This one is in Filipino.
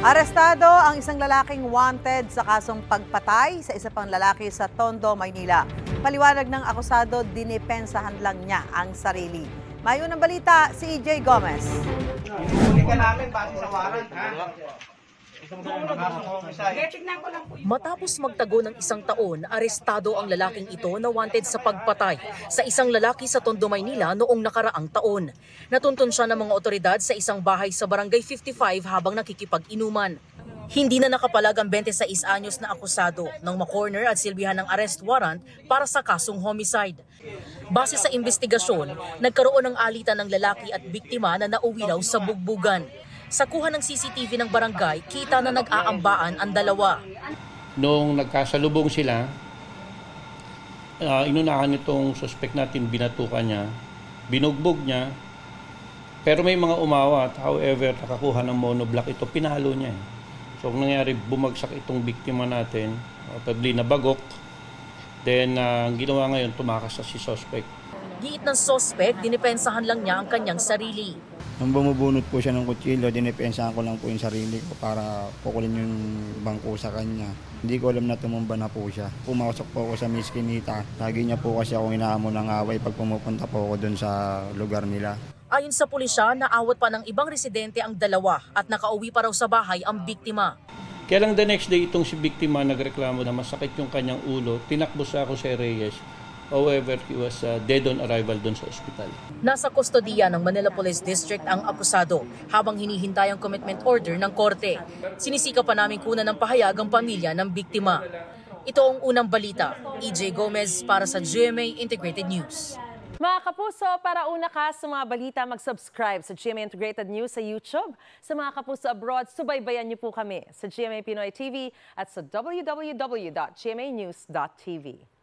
Arestado ang isang lalaking wanted sa kasong pagpatay sa isa pang lalaki sa Tondo, Maynila. Paliwanag ng akusado, dinipensahan lang niya ang sarili. May unang balita si EJ Gomez. Huli ka namin base sa warrant, ha? Matapos magtago ng isang taon, arestado ang lalaking ito na wanted sa pagpatay sa isang lalaki sa Tondo, Maynila noong nakaraang taon. Natuntun siya ng mga otoridad sa isang bahay sa Barangay 55 habang nakikipag-inuman. Hindi na nakapalag ang 26 anyos na akusado nang makorner at silbihan ng arrest warrant para sa kasong homicide. Base sa investigasyon, nagkaroon ng alitan ng lalaki at biktima na nauwi raw sa bugbugan. Sa kuha ng CCTV ng barangay, kita na nag-aambaan ang dalawa. Noong nagkasalubong sila, inunahan itong suspect natin, binatukan niya, binugbog niya, pero may mga umawat. However, nakakuha ng monoblock ito, pinalo niya. So kung nangyari, bumagsak itong biktima natin, probably nabagok. Then, ang ginawa ngayon, tumakas na si suspect. Giit ng suspect, dinipensahan lang niya ang kanyang sarili. Nung bumubunot po siya ng kutsilyo, dinipensahan ko lang po yung sarili ko para pukulin yung bangko sa kanya. Hindi ko alam na tumumba na po siya. Pumasok po ako sa miskinita. Lagi niya po kasi akong inahamon ng away pag pumupunta po ako doon sa lugar nila. Ayon sa pulisya, naawat pa ng ibang residente ang dalawa at nakauwi pa raw sa bahay ang biktima. Kaya lang the next day, itong si biktima nagreklamo na masakit yung kanyang ulo. Tinakbo sa Jose Reyes. However, he was dead on arrival doon sa ospital. Nasa kustodiya ng Manila Police District ang akusado habang hinihintay ang commitment order ng korte. Sinisika pa namin kunan ng pahayag ang pamilya ng biktima. Ito ang unang balita. EJ Gomez para sa GMA Integrated News. Mga kapuso, para una ka sa mga balita, mag-subscribe sa GMA Integrated News sa YouTube. Sa mga kapuso abroad, subaybayan niyo po kami sa GMA Pinoy TV at sa www.gmanews.tv.